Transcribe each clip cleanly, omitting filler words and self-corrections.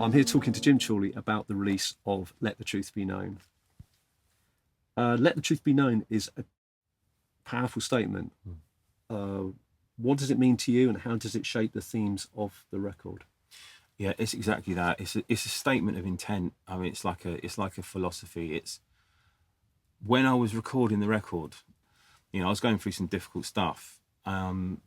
I'm here talking to Jim Chorley about the release of Let the Truth Be Known. Let the Truth Be Known is a powerful statement. What does it mean to you, and how does it shape the themes of the record? Yeah, it's exactly that. It's a statement of intent. I mean, it's like a philosophy. It's when I was recording the record, you know, I was going through some difficult stuff, and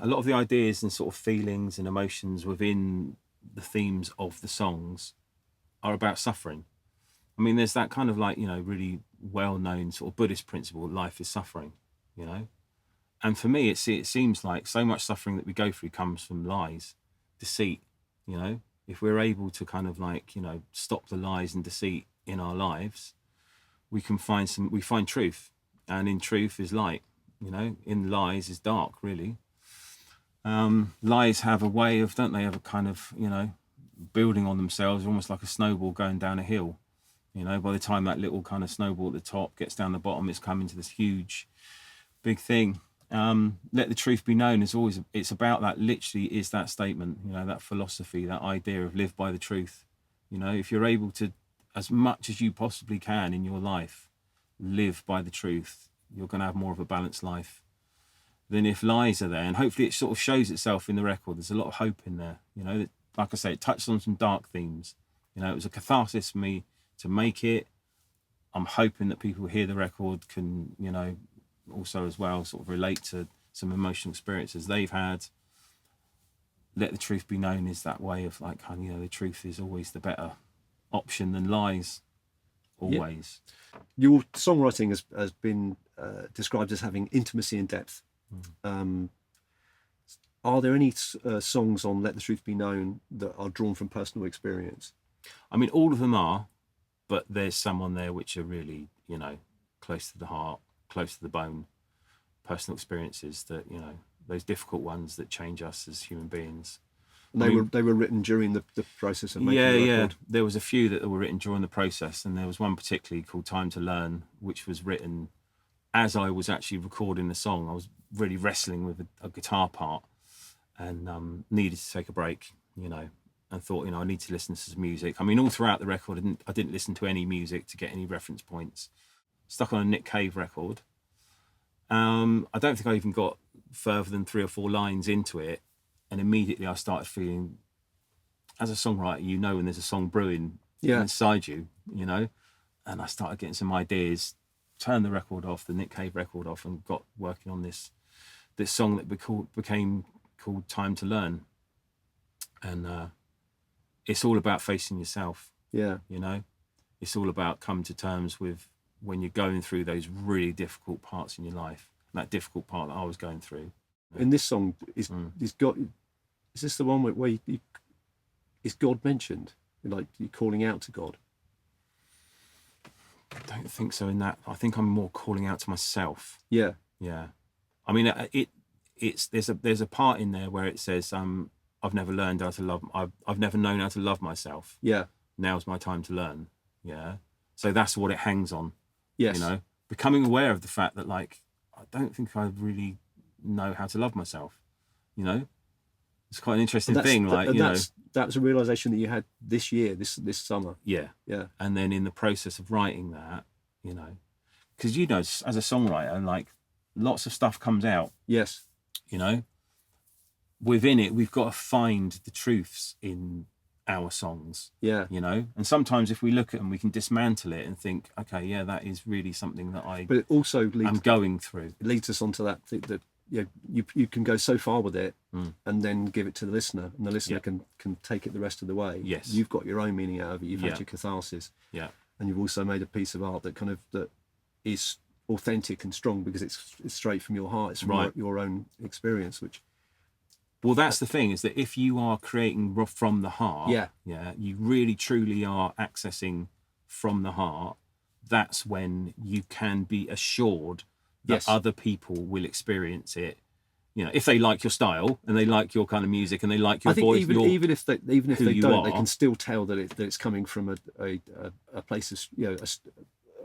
a lot of the ideas and sort of feelings and emotions within the themes of the songs are about suffering. I mean, there's that kind of like, you know, really well-known sort of Buddhist principle, life is suffering, you know? And for me, it seems like so much suffering that we go through comes from lies, deceit, you know? If we're able to kind of like, you know, stop the lies and deceit in our lives, we find truth. And in truth is light, you know? In lies is dark, really. Lies have a way of, don't they, have a kind of, you know, building on themselves, almost like a snowball going down a hill. You know, by the time that little kind of snowball at the top gets down the bottom, it's come into this huge, big thing. Let the truth be known is always, it's about that, literally is that statement, you know, that philosophy, that idea of live by the truth. You know, if you're able to, as much as you possibly can in your life, live by the truth, you're going to have more of a balanced life than if lies are there. And hopefully it sort of shows itself in the record. There's a lot of hope in there, you know. Like I say, it touched on some dark themes. You know, it was a catharsis for me to make it. I'm hoping that people who hear the record can, you know, also as well sort of relate to some emotional experiences they've had. Let the truth be known is that way of like, you know, the truth is always the better option than lies, always. Yeah. Your songwriting has been described as having intimacy and depth. Are there any songs on Let the Truth Be Known that are drawn from personal experience? I mean, all of them are, but there's some on there which are really, you know, close to the heart, close to the bone, personal experiences that, you know, those difficult ones that change us as human beings. And they were written during the process of making the record? Yeah. There was a few that were written during the process, and there was one particularly called Time to Learn, which was written as I was actually recording the song. I was really wrestling with a guitar part and needed to take a break, you know, and thought, you know, I need to listen to some music. I mean, all throughout the record, I didn't listen to any music to get any reference points. Stuck on a Nick Cave record. I don't think I even got further than 3 or 4 lines into it, and immediately I started feeling, as a songwriter, you know when there's a song brewing inside you, you know, and I started getting some ideas, turned the record off, the Nick Cave record off, and got working on this song that became called Time to Learn. And it's all about facing yourself. Yeah. You know, it's all about coming to terms with when you're going through those really difficult parts in your life. That difficult part that I was going through. In this song, is this the one where is God mentioned? Like you're calling out to God? I don't think so in that. I think I'm more calling out to myself. Yeah. Yeah. I mean, there's a part in there where it says, I've never learned how to love. I've never known how to love myself. Yeah. Now's my time to learn. Yeah. So that's what it hangs on. Yes. You know, becoming aware of the fact that, like, I don't think I really know how to love myself. You know, it's quite an interesting thing. Like, you know, that was a realization that you had this year, this summer. Yeah. Yeah. And then in the process of writing that, you know, because, you know, as a songwriter, like, lots of stuff comes out. Yes. You know, within it, we've got to find the truths in our songs. Yeah. You know, and sometimes if we look at them, we can dismantle it and think, okay, yeah, that is really something that But it also I'm going through. It leads us onto that thing that you can go so far with it and then give it to the listener, and the listener can take it the rest of the way. Yes. You've got your own meaning out of it. You've had your catharsis. Yeah. And you've also made a piece of art that is authentic and strong because it's straight from your heart. It's from your own experience, which. Well, that's the thing, is that if you are creating from the heart, you really truly are accessing from the heart, that's when you can be assured that other people will experience it. You know, if they like your style and they like your kind of music and they like your voice, even if they don't, they can still tell that it's coming from a place of, you know,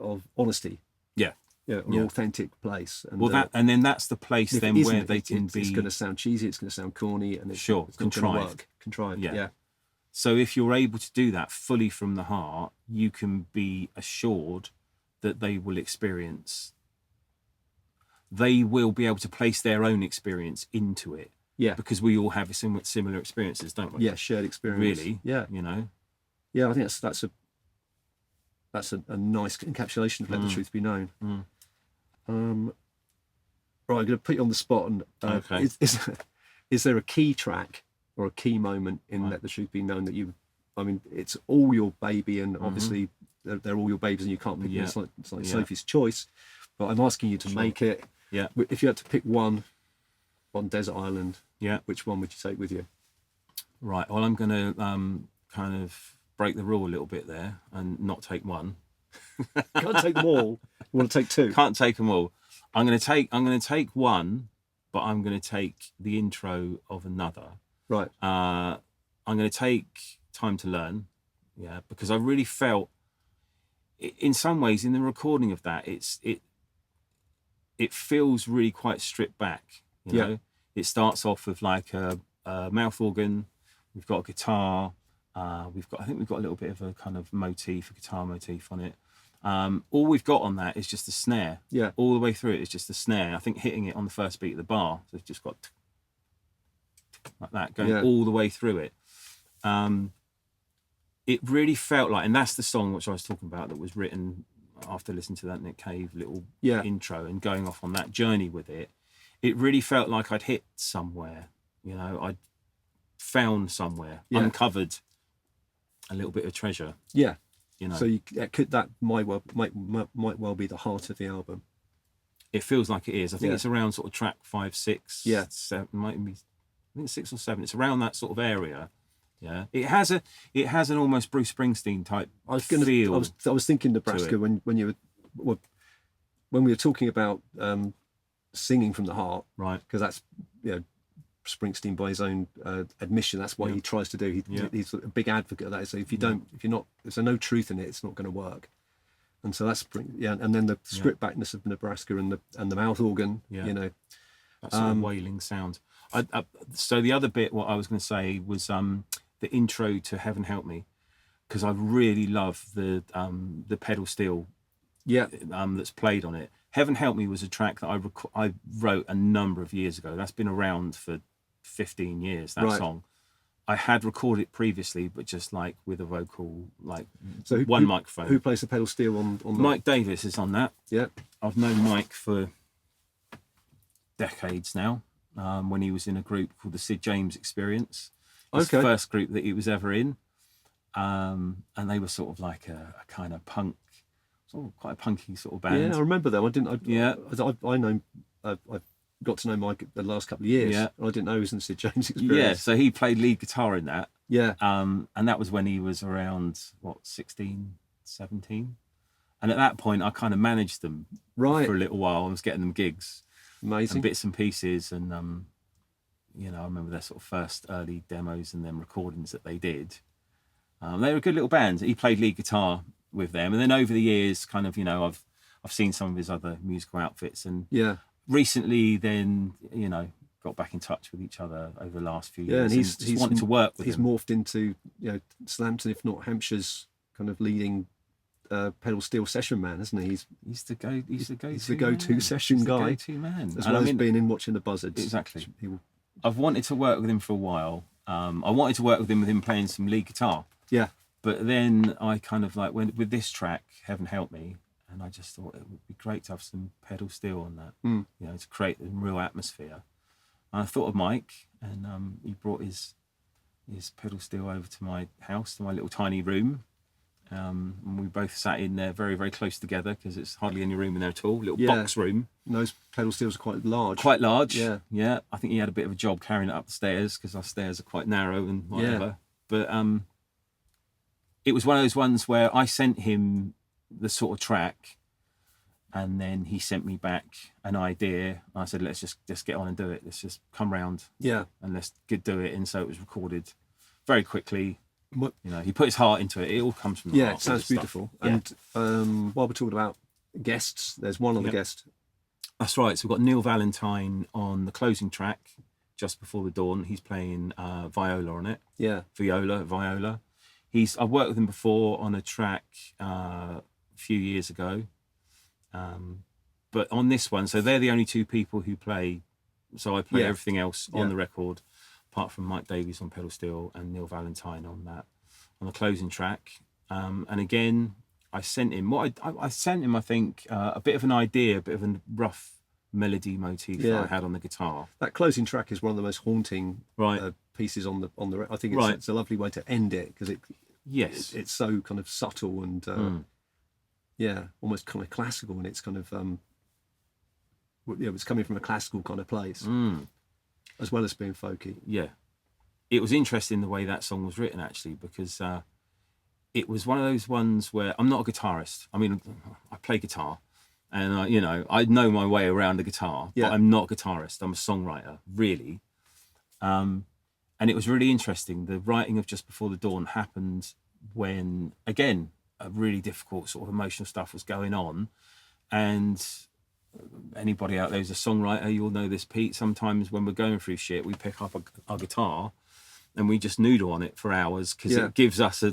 of honesty. Yeah. an authentic place. And, Well, and then that's the place if then it where isn't, they can be. It's going to sound cheesy. It's going to sound corny, and it's not going to work. Contrived. Yeah. So if you're able to do that fully from the heart, you can be assured that they will experience. They will be able to place their own experience into it. Yeah. Because we all have similar experiences, don't we? Yeah, shared experience. Really. Yeah. You know. Yeah, I think that's a nice encapsulation of Let the Truth Be Known. Right, I'm going to put you on the spot. And Okay. Is there a key track or a key moment in Let the Truth Be Known that you? I mean, it's all your baby, and obviously they're all your babies, and you can't pick. It's like Sophie's Choice, but I'm asking you to make it. Yeah. If you had to pick one on Desert Island, Yeah. which one would you take with you? Right. Well, I'm going to kind of break the rule a little bit there and not take one. Can't take them all. You want to take two? Can't take them all. I'm going to take one, but I'm going to take the intro of another. Right. I'm going to take Time to Learn, because I really felt, in some ways, in the recording of that, it feels really quite stripped back. You know, it starts off with like a mouth organ. We've got a guitar. I think we've got a little bit of a kind of motif, a guitar motif on it. All we've got on that is just the snare. Yeah. All the way through it is just the snare. I think hitting it on the first beat of the bar. So it's just got like that going all the way through it. It really felt like, and that's the song which I was talking about that was written after listening to that Nick Cave little intro and going off on that journey with it. It really felt like I'd hit somewhere. You know, I'd found somewhere, uncovered a little bit of treasure. Yeah. You know, so that might well be the heart of the album. It feels like it is. I think it's around sort of track 5, 6, 7, might be, I think 6 or 7. It's around that sort of area. Yeah, it has an almost Bruce Springsteen type feel. I was thinking Nebraska when we were talking about singing from the heart, right? Because that's Springsteen, by his own admission, that's what he tries to do. He's a big advocate of that. So if there's no truth in it, it's not going to work. And so that's and then the stripped backness of Nebraska and the mouth organ, that sort of wailing sound. So the other bit, what I was going to say was the intro to Heaven Help Me, because I really love the pedal steel that's played on it. Heaven Help Me was a track that I wrote a number of years ago. That's been around for 15 years, that song. I had recorded it previously, but just like with a vocal, like microphone. Who plays the pedal steel on that? Mike Davis is on that. Yeah. I've known Mike for decades now, when he was in a group called the Sid James Experience. It's the first group that he was ever in. And they were sort of like a kind of punk, sort of quite a punky sort of band. Yeah, I remember them. I got to know Mike the last couple of years. Yeah. I didn't know he was in Sid James Experience. Yeah, so he played lead guitar in that. Yeah. And that was when he was around, 16, 17? And at that point, I kind of managed them for a little while. I was getting them gigs. Amazing. And bits and pieces. And, I remember their sort of first early demos and then recordings that they did. They were a good little band. He played lead guitar with them. And then over the years, kind of, I've seen some of his other musical outfits. And recently then, got back in touch with each other over the last few years. And he's wanted to work with He's him. Morphed into, Southampton, if not Hampshire's kind of leading pedal steel session man, hasn't he? He's the go-to session guy. Go-to man. As well as being in Watching the Buzzards. Exactly. I've wanted to work with him for a while. I wanted to work with him playing some lead guitar. Yeah. But then I kind of went with this track, Heaven Help Me, and I just thought it would be great to have some pedal steel on that, to create a real atmosphere. And I thought of Mike, and he brought his pedal steel over to my house, to my little tiny room. And we both sat in there very, very close together, because it's hardly any room in there at all, little box room. And those pedal steels are quite large. Quite large, yeah. I think he had a bit of a job carrying it up the stairs, because our stairs are quite narrow and whatever. But it was one of those ones where I sent him the sort of track, and then he sent me back an idea. I said, let's just get on and do it. Let's just come round and let's do it. And so it was recorded very quickly. He put his heart into it. It all comes from the heart. It sounds beautiful. Yeah. And while we're talking about guests. There's one other Yep. guest. That's right. So we've got Neil Valentine on the closing track, Just Before the Dawn. He's playing viola on it. Yeah. Viola. I've worked with him before on a track a few years ago. But on this one, so they're the only two people who play. So I play everything else on the record, apart from Mike Davies on pedal steel and Neil Valentine on the closing track. And again, I sent him I sent him. I think a bit of an idea, a bit of a rough melody motif that I had on the guitar. That closing track is one of the most haunting pieces on the. I think it's a lovely way to end it because it's so kind of subtle and almost kind of classical, and it's kind of it's coming from a classical kind of place as well as being folky. Yeah, it was interesting the way that song was written actually, because it was one of those ones where I'm not a guitarist. I mean, I play guitar, and I know my way around the guitar, but I'm not a guitarist. I'm a songwriter, really. And it was really interesting. The writing of Just Before the Dawn happened when, again, a really difficult sort of emotional stuff was going on. And anybody out there who's a songwriter, you'll know this, Pete. Sometimes when we're going through shit, we pick up our guitar and we just noodle on it for hours because it gives us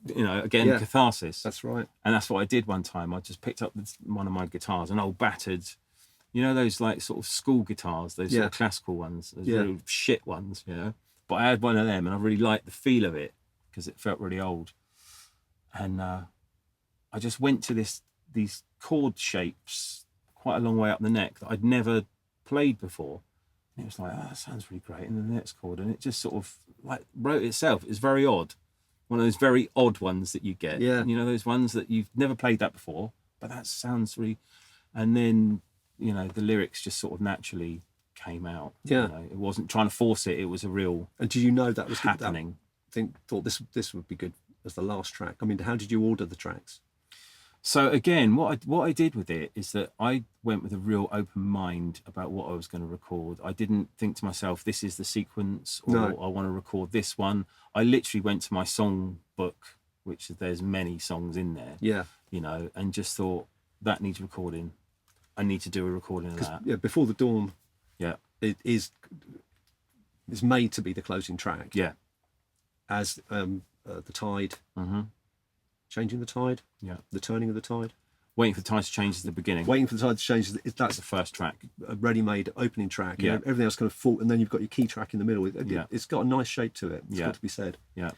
catharsis. That's right. And that's what I did one time. I just picked up one of my guitars, an old battered, those like sort of school guitars, those sort of classical ones, those real shit ones, But I had one of them and I really liked the feel of it because it felt really old. And I just went to these chord shapes quite a long way up the neck that I'd never played before. And it was like, that sounds really great. And then the next chord, and it just sort of like wrote itself. It's very odd. One of those very odd ones that you get. Yeah. Those ones that you've never played that before, but that sounds really... And then, the lyrics just sort of naturally came out. Yeah. It wasn't trying to force it. It was a real... And do you know that was happening? Thought this would be good as the last track. I mean, how did you order the tracks? So again, what I did with it is that I went with a real open mind about what I was going to record. I didn't think to myself, this is the sequence, or I want to record this one. I literally went to my song book, which there's many songs in there. Yeah. And just thought that needs recording. I need to do a recording of that. Yeah, Before the Dawn. Yeah. It is made to be the closing track. Yeah. As the tide. Mm-hmm. Changing the tide. Yeah. The turning of the tide. Waiting for the tide to change is the beginning. Waiting for the tide to change. That's the first track. A ready-made opening track. Yeah. Everything else kind of full, and then you've got your key track in the middle. It's got a nice shape to it. It's got to be said. Yeah.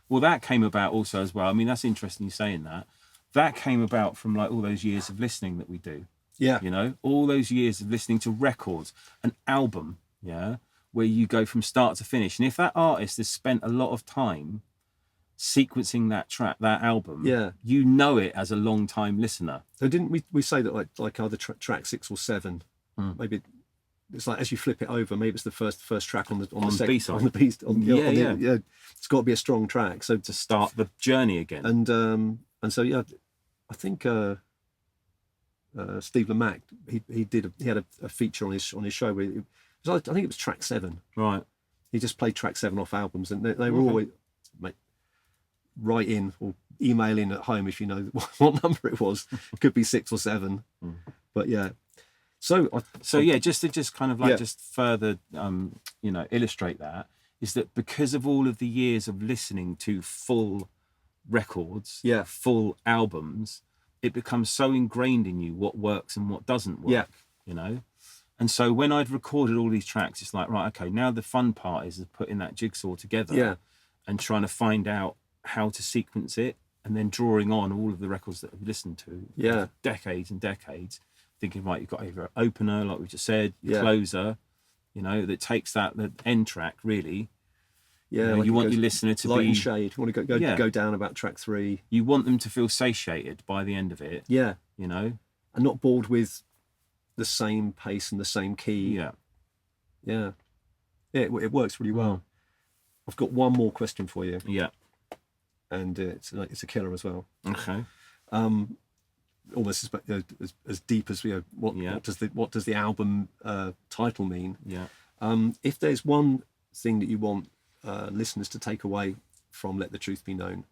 Well, that came about also as well. I mean, that's interesting you saying that. That came about from like all those years of listening that we do. Yeah. All those years of listening to records, an album, where you go from start to finish. And if that artist has spent a lot of time sequencing that track, that album, it as a long time listener. So didn't we say that like either track 6 or 7, maybe it's like as you flip it over, maybe it's the first track on the B-side. on the B yeah. It's got to be a strong track. So to start the journey again. And so I think Steve Lamack he had a feature on his show where I think it was track 7. Right. He just played track 7 off albums, and they were always write in or email in at home if you know what number it was. It could be 6 or 7, but yeah. So just to kind of like just further illustrate that is that because of all of the years of listening to full records, full albums, it becomes so ingrained in you what works and what doesn't work. And so when I'd recorded all these tracks, it's like, right, okay, now the fun part is putting that jigsaw together and trying to find out how to sequence it, and then drawing on all of the records that I've listened to for decades and decades, thinking, right, you've got your opener, like we just said, your closer, that takes the end track, really. Yeah, you want your listener to light be... and shade. You want to go down about track 3. You want them to feel satiated by the end of it. Yeah. And not bored with the same pace and the same key. Yeah. Yeah. It works really well. I've got one more question for you. Yeah. And it's a killer as well. Okay. Almost as deep as what does the album title mean? Yeah. If there's one thing that you want listeners to take away from Let the Truth Be Known,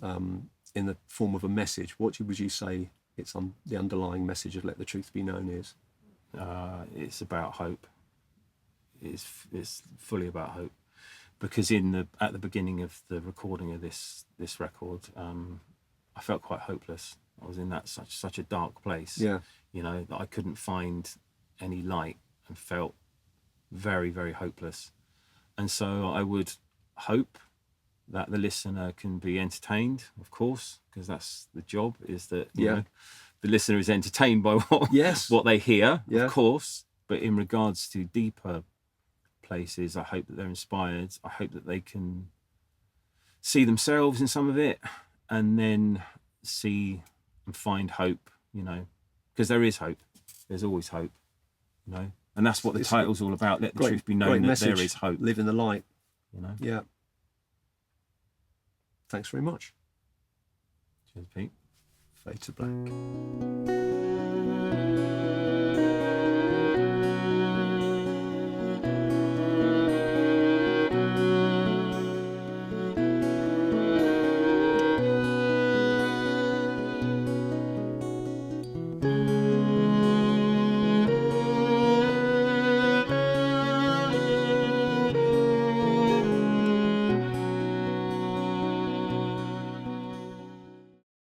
in the form of a message, what would you say it's on the underlying message of Let the Truth Be Known is? It's about hope. It's fully about hope, because at the beginning of the recording of this record, I felt quite hopeless. I was in that such a dark place, Yeah. you know, that I couldn't find any light, and felt very, very hopeless. And so I would hope that the listener can be entertained, of course, because that's the job, is that you know, the listener is entertained by what they hear, of course. But in regards to deeper places, I hope that they're inspired. I hope that they can see themselves in some of it, and then see and find hope, you know, because there is hope. There's always hope, you know, and that's what the title's all about. Let the truth be known that there is hope. Live in the light, you know. Yeah. Thanks very much. Cheers, Pete. Fade to black.